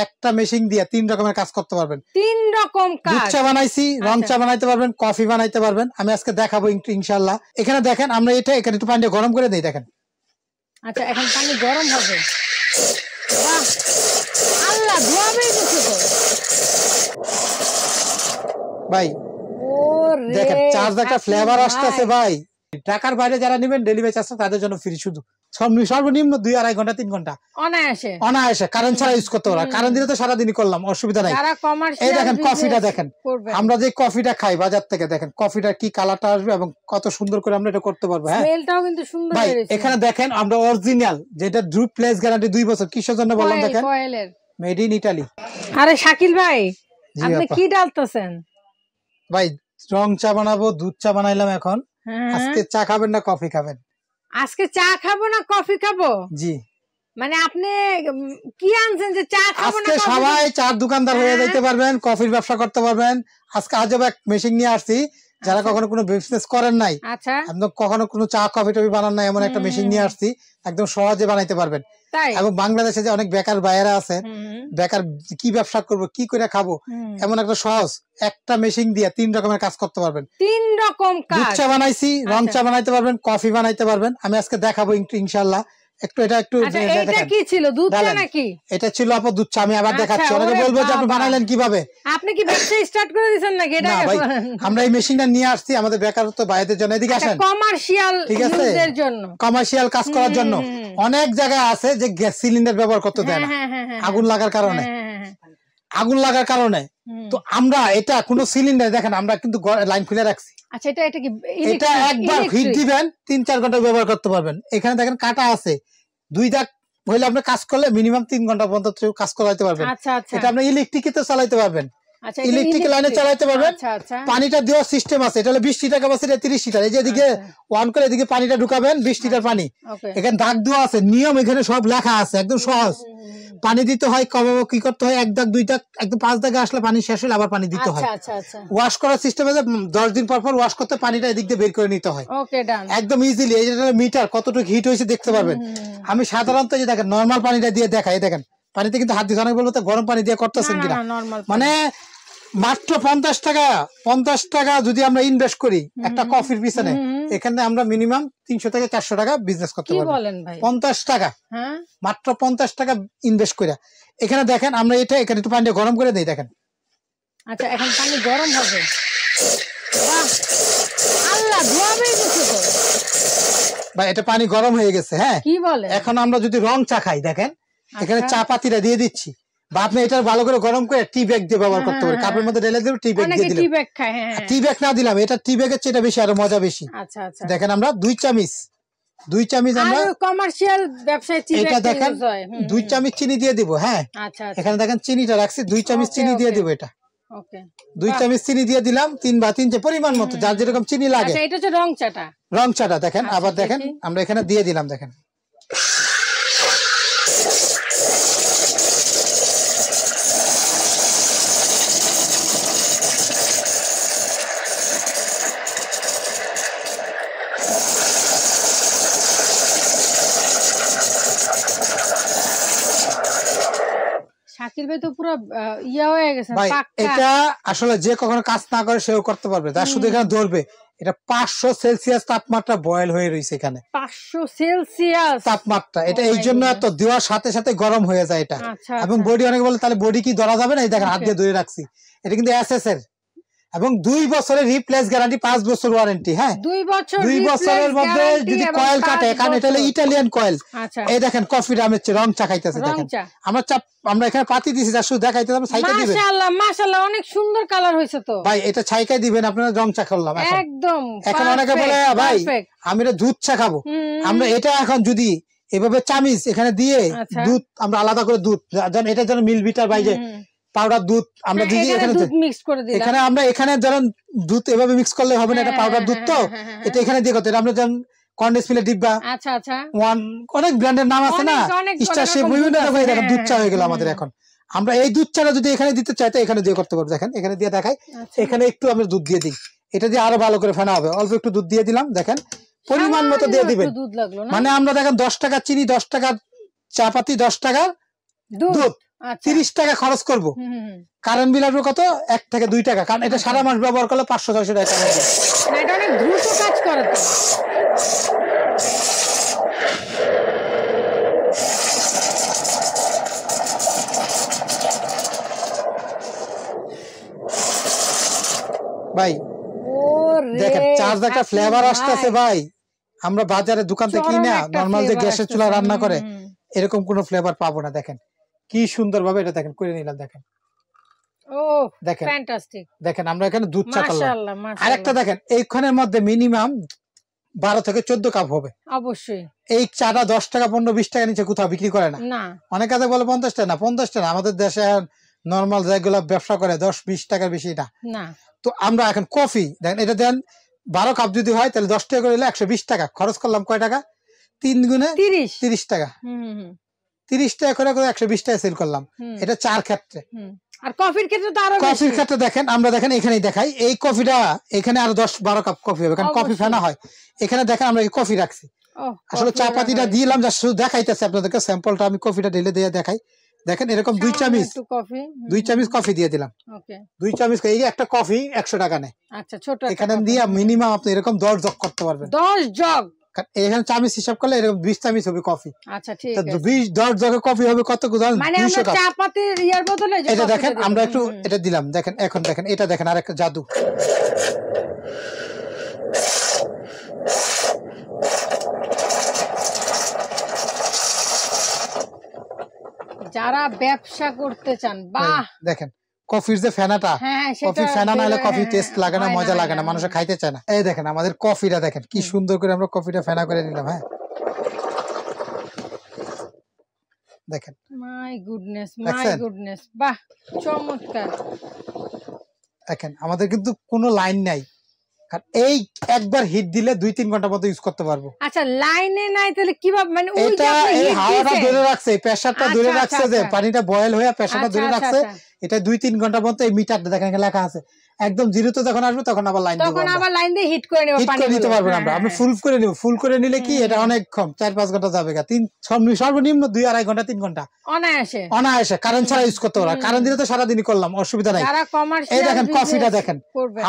একটা মেশিন দিয়ে 3 রকমের কাজ করতে পারবেন। 3 রকম কাজ। দুধ চা বানাইছি, রং চা বানাইতে পারবেন, কফি বানাইতে পারবেন। আমি আজকে দেখাবো ইনশাআল্লাহ। এখানে দেখেন আমরা এটা এখানে একটু পানি গরম করে দেই দেখেন। আচ্ছা এখন পানি গরম হবে। বাহ আল্লাহ ধোয়া বের করছে তো ভাই। ওরে দেখেন চার্জ একটা ফ্লেভার আসতেছে ভাই। ঢাকার বাইরে যারা নেবেন ডেলিভারি চার্জ তাদের জন্য ফ্রি, শুধু সর্বনিম্ন 2-2.5 ঘন্টা 3 ঘন্টা অনায়াসে কারেন্ট ছাড়া ইউজ করতে পারো। কারেন্ট দিলে তো সারাদিনই করলাম, অসুবিধা নাই। এই দেখেন কফিটা দেখেন, আমরা যে কফিটা খাই বাজার থেকে, দেখেন কফিটা কি কালারটা আসবে এবং কত সুন্দর করে আমরা এটা করতে পারবো। হ্যাঁ স্মেলটাও কিন্তু সুন্দর ভাই। বেরিয়েছে। এখানে দেখেন আমরা অরিজিনাল যেটা ড্রুপ প্লেস গ্যারান্টি 2 বছর। কিসের জন্য বললাম দেখেন, মেড ইন ইটালি। আরে শাকিল ভাই আপনি কি ডালতেছেন? ভাই রং চা বানাবো, দুধ চা বানাইলাম এখন। আজকে চা খাবেন না কফি খাবেন? আজকে চা খাবো না কফি খাবো? জি। মানে আপনি কি আনছেন যে চা খাবো না? আজকে সবাই চার দোকানদার হয়ে যাইতে পারবেন, কফির ব্যবসা করতে পারবেন। আজকে আজব এক মেশিন নিয়ে আসছি, যারা কখনো কোনো বিজনেস করেন নাই, একদম কখনো কোনো চা কফি টফি বানান নাই, এমন একটা মেশিন নিয়ে আসছি, একদম সহজে বানাইতে পারবেন। এবং বাংলাদেশে যে অনেক বেকার ভাইয়েরা আছে, বেকার কি ব্যবসা করবো, কি করে খাবো, এমন একটা সহজ একটা মেশিন দিয়ে 3 রকমের কাজ করতে পারবেন। 3 রকম কাজ। দুধ চা বানাইছি, রং চা বানাইতে পারবেন, কফি বানাইতে পারবেন। আমি আজকে দেখাবো ইনশাআল্লাহ। একটু এটা একটু এটা কি ছিল, দুধ চা নাকি? এটা ছিল আপু দুধ চা। আমি আবার দেখাচ্ছি। অনেকে বলবো যে আপনি বানাইলেন কিভাবে, আপনি কি ব্যবসা স্টার্ট করে দিয়েছেন নাকি? এটা না ভাই, আমরা এই মেশিনটা নিয়ে আসছি আমাদের বেকারত্ব ভাইদের জন্য। এদিকে আসেন, কমার্শিয়াল ইউজের জন্য, কমার্শিয়াল কাজ করার জন্য। অনেক জায়গায় আছে যে গ্যাস সিলিন্ডার ব্যবহার করতে দেয় না আগুন লাগার কারণে, আগুন লাগার কারণে। তো আমরা এটা কোনো সিলিন্ডার দেখেন আমরা কিন্তু লাইন খুলে রাখছি। আচ্ছা এটা কি, এটা একবার হিট দিবেন 3-4 ঘন্টা ব্যবহার করতে পারবেন। এখানে দেখেন কাটা আছে, 2 দাগ হইলে আপনি কাজ করলে মিনিমাম 3 ঘন্টা পর্যন্ত কাজ করাইতে পারবেন। এটা আপনি ইলেকট্রিকে চালাইতে পারবেন, ইলেকট্রিক লাইনে চালাইতে পারবেন। পানিটা দেওয়ার সিস্টেম আছে। এটা হলো 20 লিটার ক্যাপাসিটি, 30 লিটার। এই যে এদিকে অন করে এদিকে পানিটা ঢুকাবেন, 20 লিটার পানি। এখানে দাগ দেওয়া আছে, নিয়ম এখানে সব লেখা আছে, একদম সহজ। পানি দিতে হয় কবে, কি করতে হয়, 1 দাগ 2 দাগ, একদম 5 দাগে আসলে পানি শেষ হলে আবার পানি দিতে হয়। ওয়াশ করার সিস্টেম আছে, 10 দিন পর পর ওয়াশ করতে পানিটা এদিক দিয়ে বের করে নিতে হয় একদম ইজিলি। এই যে মিটার কতটুকু হিট হয়েছে দেখতে পারবেন। আমি সাধারণত যে দেখেন নর্মাল পানিটা দিয়ে দেখাই, দেখেন পানিতে কিন্তু হাত দিয়ে, অনেক বলবো তো গরম পানি দিয়ে করতেছেন কিনা। মানে মাত্র 50 টাকা যদি আমরা ইনভেস্ট করি একটা কফির পিছনে, এখানে আমরা মিনিমাম 300 থেকে 400 টাকা বিজনেস করতে পারবো। 50 টাকা, মাত্র 50 টাকা ইনভেস্ট করে। এখানে দেখেন আমরা এটা এখানে একটু পানিটা গরম করে দেই দেখেন। আচ্ছা এখন পানি গরম হবে। বাহ আল্লাহ ধোয়া বের করছে তো ভাই। এটা পানি গরম হয়ে গেছে। হ্যাঁ কি বলে? এখন আমরা যদি রং চা খাই, দেখেন এখানে চা পাতিটা দিয়ে দিচ্ছি, বা আপনি এটা ভালো করে গরম করে টি ব্যাগ দিয়ে ব্যবহার করতে পারেন। কাপের মধ্যে ঢেলে দেবেন, টি ব্যাগ দিয়ে দিলাম। টি ব্যাগ না দিলাম, এটা টি ব্যাগের চেয়ে এটা বেশি আরো মজা বেশি। দেখেন আমরা 2 চামচ আমরা কমার্শিয়াল ব্যবসায় এটা দেখেন 2 চামচ চিনি দিয়ে দিব। হ্যাঁ এখানে দেখেন চিনিটা রাখছি, 2 চামচ চিনি দিয়ে দিব। এটা 2 চামচ চিনি দিয়ে দিলাম, 3 বা 3 পরিমাণ মতো যার যেরকম চিনি লাগে। এটা হচ্ছে রং চাটা দেখেন। আবার দেখেন আমরা এখানে দিয়ে দিলাম, দেখেন শাকিল ভাই তো পুরো ইয়া হয়ে গেছে। এটা আসলে যে কখনো কাজ না করে সেও করতে পারবে, তার শুধু এখানে ধরবে। এটা 500 সেলসিয়াস তাপমাত্রা বয়েল হয়ে রয়েছে এখানে। 500 সেলসিয়াস তাপমাত্রা। এটা এই জন্য এত দেওয়ার সাথে সাথে গরম হয়ে যায় এটা। এবং বডি, অনেকে বলে তাহলে বডি কি ধরা যাবে না? এই দেখেন হাত দিয়ে ধরে রাখছি। এটা কিন্তু এসএস এর এবং 2 বছরের রিপ্লেস গ্যারান্টি, 5 বছর ওয়ারেন্টি। হ্যাঁ 2 বছরের মধ্যে যদি কয়েল কাটে, কারণ এটা হলো ইটালিয়ান কয়েল। এই দেখেন কফি দামের চেয়ে রং চা খাইতেছে। দেখেন আমরা এখানে পাতি দিছি, যা শুধু দেখাইতে হবে। ছাইকা দিবেন। মাশাআল্লাহ মাশাআল্লাহ অনেক সুন্দর কালার হইছে তো ভাই। এটা ছাইকা দিবেন, আপনারা রং চা করলাম একদম। এখন অনেকে বলে ভাই আমি এটা দুধ চা খাবো। আমরা এটা এখন যদি এভাবে চামিচ এখানে দিয়ে দুধ আমরা আলাদা করে দুধ, এটা যেন মিল বিটার বাইরে পাউডার দুধ আমরা দিই এখানে আমরা এখানে ধরেন দুধ এভাবে মিক্স করলে হবে না, এটা পাউডার দুধ তো এটা এখানে দিয়ে করতে। আমরা যেমন কন্ডেন্স মিল্কের ডিব্বা, অনেক ব্র্যান্ডের নাম আছে না, স্টার শেফ, বিভিন্ন রকমের দেখেন দুধ চা হয়ে গেল আমাদের। এখন আমরা এই দুধ চাটা যদি এখানে দিতে চাই তো এখানে দিয়ে করতে পারবো। দেখেন এখানে দিয়ে দেখাই, এখানে একটু আমরা দুধ দিয়ে দিই, এটা দিয়ে আরো ভালো করে ফেনা হবে। অল্প একটু দুধ দিয়ে দিলাম, দেখেন পরিমাণ মতো দিয়ে দিবেন। মানে আমরা দেখেন 10 টাকা চিনি, 10 টাকা চাপাতি, 10 টাকা দুধ, 30 টাকা খরচ করব, কারেন্ট বিল আসবে কত 1 থেকে 2 টাকা, কারণ এটা সারা মাস ব্যবহার করলে 500-600 টাকা না, এটা অনেক দ্রুত কাজ করে তো। ভাই দেখেন চার্জ একটা ফ্লেভার আসতেছে ভাই, আমরা বাজারে দোকান থেকে কিনা নরমাল যে গ্যাসের চুলা রান্না করে এরকম কোন ফ্লেভার পাবো না। দেখেন কি সুন্দর ভাবে এটা দেখেন করে নিলাম, দেখেন দেখেন ফ্যান্টাস্টিক। দেখেন আমরা এখানে দুধ চা করলাম, আরেকটা দেখেন এইখানের মধ্যে মিনিমাম 12 থেকে 14 কাপ হবে অবশ্যই। এই চাটা 10 টাকা 15-20 টাকা নিচে কোথাও বিক্রি করে না। অনেক কাছে বলে 50 টাকা, না 50 টাকা আমাদের দেশে নরমাল যেগুলো ব্যবসা করে 10-20 টাকার বেশি না। তো আমরা এখন কফি দেখেন এটা দেন 12 কাপ যদি হয় তাহলে 10 টাকা করে 120 টাকা খরচ করলাম, কয় টাকা 3 গুণে 30 টাকা, 30 টাকা করে 120 টাকা সেল করলাম। এটা চার ক্ষেত্রে। আর কফির ক্ষেত্রে তো আরো বেশি। কফির ক্ষেত্রে দেখেন আমরা দেখেন এখানেই দেখাই, এই কফিটা এখানে আরো 10-12 কাপ কফি হবে, কারণ কফি ফেনা হয়। এখানে দেখেন আমরা এই কফি রাখছি, আসলে চা পাতিটা দিলাম যা শুধু দেখাইতেছে আপনাদেরকে, স্যাম্পলটা আমি কফিটা ঢেলে দিয়ে দেখাই। দেখেন এরকম 2 চামচ কফি দিয়ে দিলাম, 2 চামচ। এই একটা কফি 100 টাকা নেয়। আচ্ছা ছোট এখানে দিয়ে মিনিমাম আপনি এরকম 10 জগ করতে পারবেন। 10 জগ এখানে চামচ হিসাব করলে এরকম 20 চামচ হবে কফি। আচ্ছা ঠিক আছে, 10 জগে কফি হবে কত গুণ, মানে আমরা চা পাতির ইয়ার বদলে এটা দেখেন আমরা একটু এটা দিলাম। দেখেন এখন দেখেন এটা দেখেন আরেকটা জাদু। যারা ব্যবসা করতে চান, বাহ দেখেন কফির যে ফেনাটা, কফি ফেনা না হলে কফি টেস্ট লাগে না, মজা লাগে না, মানুষে খাইতে চায় না। এই দেখেন আমাদের কফিটা দেখেন কি সুন্দর করে আমরা কফিটা ফেনা করে নিলাম। হ্যাঁ দেখেন মাই গুডনেস বাহ চমৎকার। দেখেন আমাদের কিন্তু কোনো লাইন নাই, এই একবার হিট দিলে 2-3 ঘন্টা মতো ইউজ করতে পারবো। আচ্ছা লাইনে নাই তাহলে কিভাবে, মানে এটা এই হাওয়াটা ধরে রাখছে, প্রেসারটা ধরে রাখছে, যে পানিটা বয়েল হয়ে প্রেসারটা ধরে রাখছে, এটা 2-3 ঘন্টা মতো এই মিটারটা দেখেন লেখা আছে, একদম জিরোতে যখন আসবে তখন আবার লাইন দিব, তখন আবার লাইন দিয়ে হিট করে নেব, পানি নিতে পারবো না আমরা ফুল করে নিব। ফুল করে নিলে কি এটা অনেক কম 4-5 ঘন্টা যাবে, 3 সর্বনিম্ন 2-2.5 ঘন্টা 3 ঘন্টা অনায়াসে কারেন্ট ছাড়া ইউজ করতে পারো। কারেন্ট দিলে তো সারাদিনই করলাম, অসুবিধা নাই। এই দেখেন কফিটা দেখেন,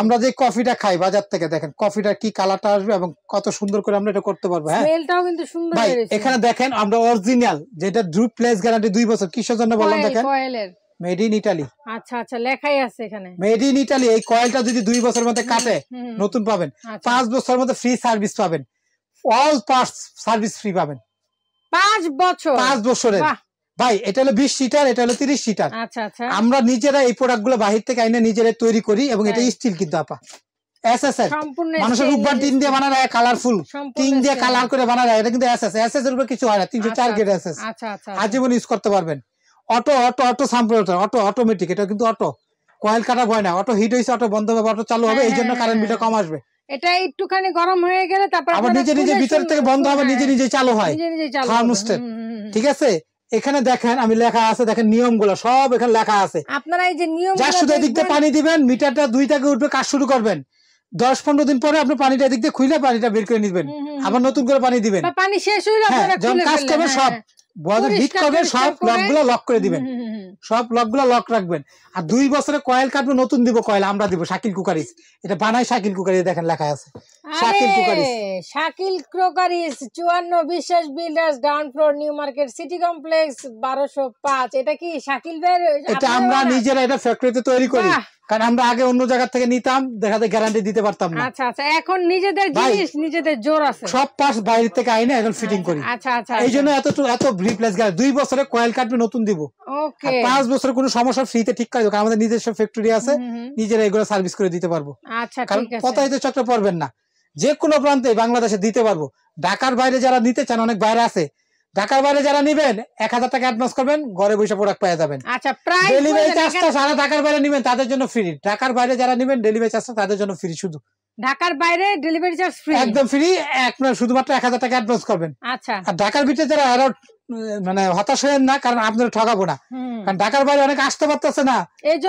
আমরা যে কফিটা খাই বাজার থেকে, দেখেন কফিটা কি কালারটা আসবে এবং কত সুন্দর করে আমরা এটা করতে পারবো। হ্যাঁ স্মেলটাও কিন্তু সুন্দর হয়েছে। এখানে দেখেন আমরা অরিজিনাল যেটা ড্রুপ প্লেস গ্যারান্টি 2 বছর, কিসের জন্য বললাম দেখেন মেড ইন ইটালি। আচ্ছা আচ্ছা লেখাই আছে এখানে মেড ইন ইটালি। এই কয়েলটা যদি 2 বছরের মধ্যে কাটে নতুন পাবেন, 5 বছরের মধ্যে ফ্রি সার্ভিস পাবেন, অল পার্টস সার্ভিস ফ্রি পাবেন 5 বছর। 5 বছরের ভাই। এটা হলো 20 সিটার, এটা হলো 30 সিটার। আচ্ছা আচ্ছা আমরা নিজেরা এই প্রোডাক্ট গুলো বাহির থেকে আইনে নিজেরা তৈরি করি, এবং এটা স্টিল কিন্তু আপা এসএসএর মানুষের রূপবান টিন দিয়ে বানানো হয়, কালারফুল টিন দিয়ে কালার করে বানানো হয়, এটা কিন্তু এসএস এর উপর কিছু হয় না। 304 গ্রেড এসএস আজীবন ইউজ করতে পারবেন। অটো সাম্পল অটোমেটিক, এটা কিন্তু অটো কয়েল কাটা ভয় না, অটো হিট হইছে অটো বন্ধ হবে, অটো চালু হবে, এই জন্য কারেন্ট বিলটা কম আসবে। এটা একটুখানি গরম হয়ে গেলে তারপর আবার নিজে নিজে ভিতর থেকে বন্ধ হবে, নিজে নিজে চালু হয় থার্মোস্ট্যাট। ঠিক আছে এখানে দেখেন আমি লেখা আছে, দেখেন নিয়মগুলো সব এখানে লেখা আছে। আপনারা এই যে নিয়ম যা শুধু এদিক দিয়ে পানি দিবেন, মিটারটা 2 থেকে উঠবে, কাজ শুরু করবেন। 10-15 দিন পরে আপনি পানিটা এদিক দিয়ে খুলে পানিটা বের করে নিবেন, আবার নতুন করে পানি দিবেন। পানি শেষ হইলে আপনারা যখন কাজ করবেন সব হিট করবেন, সব লকগুলো লক করে দিবেন, সব লকগুলো লক রাখবেন। আর 2 বছরে কয়েল কাটবে, নতুন দিব কয়েল আমরা দিব, শাকিল কুকারিস। এটা বানাই শাকিল কুকারিস, দেখেন লেখা আছে শাকিল কুকারিস। শাকিল কুকারিস 54 বিশ্বাস builders, ground floor, new market, city complex, 1205। এটা কি শাকিল ভাই? এটা আমরা নিজেরা এটা ফ্যাক্টরিতে তৈরি করি, কারণ আমরা আগে অন্য জায়গা থেকে নিতাম, দেখাতে গ্যারান্টি দিতে পারতাম না। আচ্ছা আচ্ছা এখন নিজেদের জিনিস নিজেদের জোর আছে, সব পার্টস বাইরে থেকে আইনা এখন ফিটিং করি। আচ্ছা আচ্ছা এই জন্য এত রিপ্লেস গ্যারান্টি। 2 বছরে কয়েল কাটবে, নতুন দিব। ওকে 5 বছরে কোনো সমস্যা ফ্রিতে ঠিক করে দেব, আমাদের নিজস্ব ফ্যাক্টরি আছে, নিজেরা এগুলো সার্ভিস করে দিতে পারবো। আচ্ছা কারণ ঠিক আছে, প্রতারিত চক্রে পড়বেন না, যে কোনো প্রান্তে বাংলাদেশে দিতে পারবো। ঢাকার বাইরে যারা নিতে চান, অনেক বাইরে আছে, ঢাকার বাইরে যারা নিবেন 1000 টাকা অ্যাডভান্স করবেন, ঘরে বসে প্রোডাক্ট পেয়ে যাবেন। আচ্ছা প্রাইস ডেলিভারি চার্জটা সারা ঢাকার বাইরে নিবেন তাদের জন্য ফ্রি, ঢাকার বাইরে যারা নিবেন ডেলিভারি চার্জটা তাদের জন্য ফ্রি, শুধু ঢাকার বাইরে ডেলিভারি চার্জ ফ্রি, একদম ফ্রি। আপনার শুধুমাত্র 1000 টাকা অ্যাডভান্স করবেন। আচ্ছা আর ঢাকার ভিতরে যারা মানে হতাশ হয়েন না, কারণ আপনারা ঠকাবো না, কারণ ঢাকার বাইরে অনেকে আসতে পারতেছে না,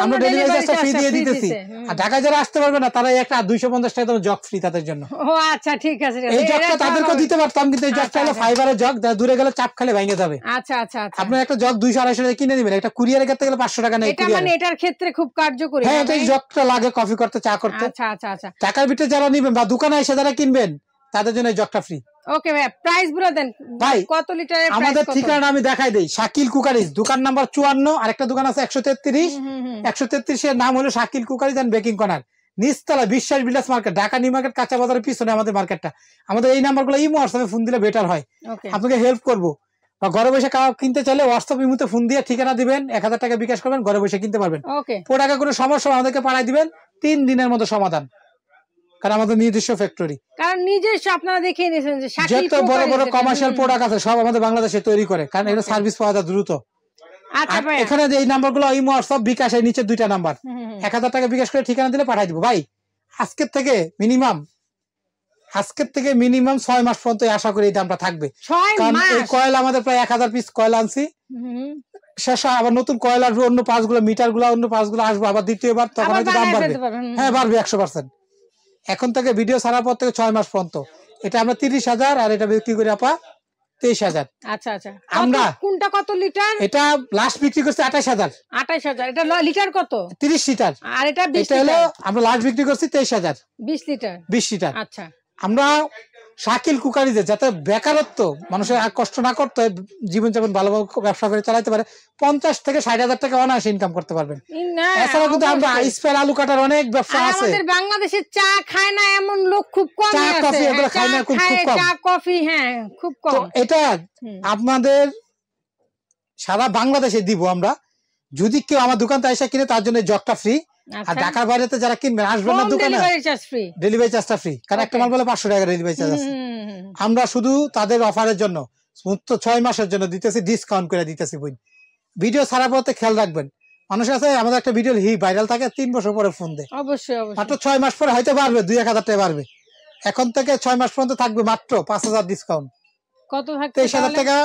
আমরা ডেলিভারি চার্জটা ফ্রি দিয়ে দিতেছি। আর ঢাকায় যারা আসতে পারবে না তারা একটা 250 টাকা জগ ফ্রি তাদের জন্য। ও আচ্ছা ঠিক আছে, এই জগটা তাদেরকেও দিতে পারতাম, কিন্তু এই জগটা হলো ফাইবারের জগ, দূরে গেলে চাপ খেলে ভেঙে যাবে। আচ্ছা আচ্ছা আচ্ছা, আপনি একটা জগ 200-250 টাকা কিনে দিবেন, একটা কুরিয়ারে করতে গেলে 500 টাকা নেই। এটা মানে এটার ক্ষেত্রে খুব কার্যকরী। হ্যাঁ, এই জগটা লাগে কফি করতে, চা করতে। আচ্ছা আচ্ছা আচ্ছা, টাকার ভিতরে যারা নিবেন বা দোকানে এসে যারা কিনবেন তাদের জন্য এই জগটা ফ্রি। ওকে ভাই, প্রাইস বলে দেন ভাই। কত লিটারের? আমাদের ঠিকানা আমি দেখাই দেই, শাকিল কুকারিজ, দোকান নাম্বার 54, আর একটা দোকান আছে 133। 133 এর নাম হলো Shakil cookeries and baking corner, নিচতলা বিশ্বাস বিলাস মার্কেট, ঢাকা নিউ মার্কেট কাঁচা বাজারের পিছনে আমাদের মার্কেটটা। আমাদের এই নাম্বারগুলো ইমো হোয়াটসঅ্যাপে ফোন দিলে বেটার হয়, আপনাকে হেল্প করবো। বা ঘরে বসে কিনতে চাইলে হোয়াটসঅ্যাপ ইমোতে ফোন দিয়ে ঠিকানা দিবেন, 1000 টাকা বিকাশ করবেন, ঘরে বসে কিনতে পারবেন। প্রোডাক্টে কোনো সমস্যা আমাদেরকে পাঠাই দিবেন, 3 দিনের মধ্যে সমাধান, কারণ আমাদের নিজস্ব ফ্যাক্টরি, কারণ নিজস্ব আপনারা দেখিয়ে নিয়েছেন যে শাকিল যত বড় বড় কমার্শিয়াল প্রোডাক্ট আছে সব আমাদের বাংলাদেশে তৈরি করে, কারণ এটা সার্ভিস পাওয়া যায় দ্রুত। আচ্ছা ভাই, এখানে যে এই নাম্বারগুলো ইমো হোয়াটসঅ্যাপ বিকাশ, এই নিচে 2টা নাম্বার, 1000 টাকা বিকাশ করে ঠিকানা দিলে পাঠাই দিব। ভাই আজকের থেকে মিনিমাম 6 মাস পর্যন্ত আশা করি এই দামটা থাকবে, কারণ এই কয়েল আমাদের প্রায় 1000 পিস কয়েল আনছি, শেষ আবার নতুন কয়েল আসবে, অন্য পাঁচগুলো মিটার গুলো অন্য পাঁচগুলো আসবে আবার দ্বিতীয়বার, তখন হয়তো দাম বাড়বে। হ্যাঁ বাড়বে 100%। এখন থেকে ভিডিও ছাড়ার পর থেকে 6 মাস পর্যন্ত এটা আমরা 30,000, আর এটা বিক্রি করি আপা 23,000। আচ্ছা আচ্ছা, আমরা কোনটা কত লিটার? এটা লাস্ট বিক্রি করছি 28,000। 28,000 এটা লিটার কত? 30 লিটার। আর এটা 20 লিটার। এটা হলো আমরা লাস্ট বিক্রি করছি 23,000। 20 লিটার। 20 লিটার। আচ্ছা, আমরা শাকিল কুকারিজে যাতে বেকারত্ব মানুষের আর কষ্ট না করতে হয়, জীবনযাপন ভালোভাবে ব্যবসা করে চালাতে পারে, 50 থেকে 60,000 টাকা অনায়াসে ইনকাম করতে পারবেন। এছাড়া কিন্তু আমরা আইসপেল আলু কাটার অনেক ব্যবসা আছে। আমাদের বাংলাদেশে চা খায় না এমন লোক খুব কম আছে, চা কফি এগুলো খায় না, খুব কম। চা কফি হ্যাঁ খুব কম। তো এটা আপনাদের সারা বাংলাদেশে দিব আমরা, যদি কেউ আমার দোকানতে এসে কিনে তার জন্য জগটা ফ্রি। আর ঢাকার বাইরেতে যারা কিনবেন আসবেন না দোকানে, ডেলিভারি চার্জটা ফ্রি, কারণ একটা মাল বলে 500 টাকা ডেলিভারি চার্জ আছে। আমরা শুধু তাদের অফারের জন্য 6 মাসের জন্য দিতেছি, ডিসকাউন্ট করে দিতেছি। ভিডিও ছাড়া পথে খেয়াল রাখবেন, মানুষ আছে আমাদের একটা ভিডিও ভাইরাল থাকে 3 বছর পরে ফোন দেয়, অবশ্যই মাত্র 6 মাস পরে হয়তো বাড়বে 2-1000 টাকা বাড়বে। এখন থেকে 6 মাস পর্যন্ত থাকবে মাত্র 5,000 ডিসকাউন্ট। কত থাকবে? 23,000 টাকা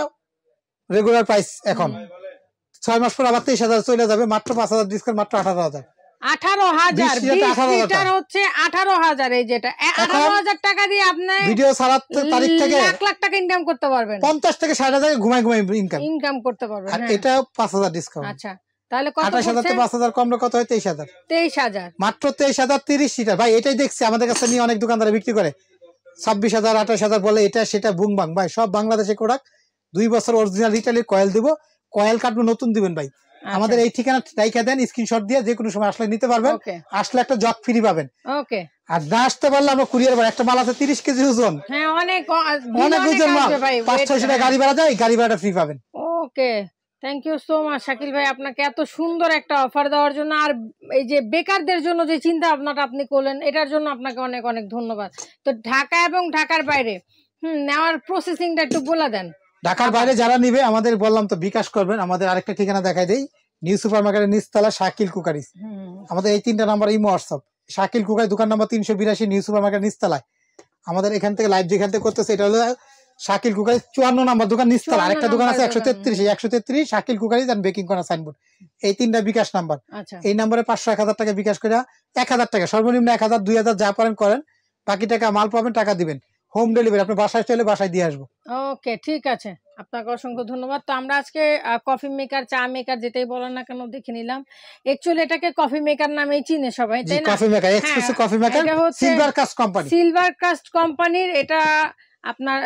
রেগুলার প্রাইস। এখন 6 মাস পর আবার 23,000 চলে যাবে, মাত্র 5,000 ডিসকাউন্ট, মাত্র 18,000। 18,000 লিটার হচ্ছে 18,000। এই যেটা 18,000 টাকা দিয়ে আপনি ভিডিও ছাড়ার তারিখ থেকে 1 লাখ টাকা ইনকাম করতে পারবেন, 50 থেকে 60,000 ঘুমাই ইনকাম করতে পারবেন। আর এটা 5,000 ডিসকাউন্ট। আচ্ছা, তাহলে কত? 28,000 থেকে 5,000 কমলে কত হয়? 23,000। 23,000 মাত্র 23,000। 30 লিটার। ভাই এটাই দেখছি আমাদের কাছে নিয়ে অনেক দোকানদার বিক্রি করে 26,000 28,000 বলে, এটা সেটা বুং বাং। ভাই সব বাংলাদেশে প্রোডাক্ট, 2 বছর অরিজিনাল রিটেলের কয়েল দিব, কয়েল কাটবো নতুন দিবেন ভাই। আমাদের এই ঠিকানা রাইখা দেন, স্ক্রিনশট দিয়ে যে কোনো সময় আসলে নিতে পারবেন, আসলে একটা জগ ফ্রি পাবেন। ওকে, আর না আসতে পারলে আমরা কুরিয়ার ভাড়া, একটা মাল আছে 30 কেজি ওজন, হ্যাঁ অনেক ওজন মাল, 500-600 টাকা গাড়ি ভাড়া যায়, গাড়ি ভাড়াটা ফ্রি পাবেন। Okay, thank you so much Shakil ভাই, আপনাকে এত সুন্দর একটা অফার দেওয়ার জন্য, আর এই যে বেকারদের জন্য যে চিন্তা ভাবনাটা আপনি করলেন, এটার জন্য আপনাকে অনেক অনেক ধন্যবাদ। তো ঢাকা এবং ঢাকার বাইরে নেওয়ার প্রসেসিংটা একটু বলে দেন। ঢাকার বাইরে যারা নিবে আমাদের বললাম তো বিকাশ করবেন। আমাদের আরেকটা ঠিকানা দেখাই দেই, নিউ সুপার মার্কেটের নিচতলা শাকিল কুকারিজ। আমাদের এই 3টা number imo WhatsApp. Shakil cookeries দোকান নাম্বার 382, নিউ সুপার মার্কেট নিচতলায়। আমাদের এখান থেকে লাইভ যেখান থেকে করতেছে এটা হলো শাকিল কুকারিজ 54 নাম্বার দোকান নিচতলা। আরেকটা দোকান আছে 133 Shakil cookeries and baking corner signboard. এই 3টা বিকাশ নাম্বার। এই নাম্বারে 500-1000 টাকা বিকাশ করে, 1000 টাকা সর্বনিম্ন, 1000-2000 যা পারেন করেন, বাকি টাকা মাল পাবেন, টাকা দিবেন। হোম ডেলিভারি, আপনি বাসায় চলে বাসায় দিয়ে আসবো। ওকে, ঠিক আছে, আপনাকে অসংখ্য ধন্যবাদ। তো আমরা আজকে কফি মেকার, চা মেকার যেটাই বলেন না কেন দেখে নিলাম। অ্যাকচুয়ালি এটাকে কফি মেকার নামেই চিনে সবাই, তাই না? Coffee maker, exclusive coffee maker, silver cast company, silver cast কোম্পানির। এটা আপনার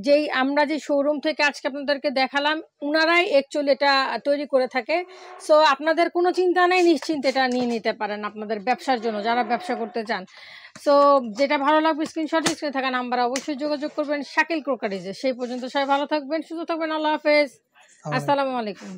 যেই আমরা যে শোরুম থেকে আজকে আপনাদেরকে দেখালাম, উনারাই অ্যাকচুয়ালি এটা তৈরি করে থাকে। সো আপনাদের কোনো চিন্তা নেই, নিশ্চিন্তে এটা নিয়ে নিতে পারেন আপনাদের ব্যবসার জন্য, যারা ব্যবসা করতে চান। সো যেটা ভালো লাগবে স্ক্রিনশট, স্ক্রিনে থাকা নাম্বার অবশ্যই যোগাযোগ করবেন শাকিল কুকারিজে। সেই পর্যন্ত সবাই ভালো থাকবেন, সুস্থ থাকবেন। আল্লাহ হাফেজ, আসসালামু আলাইকুম।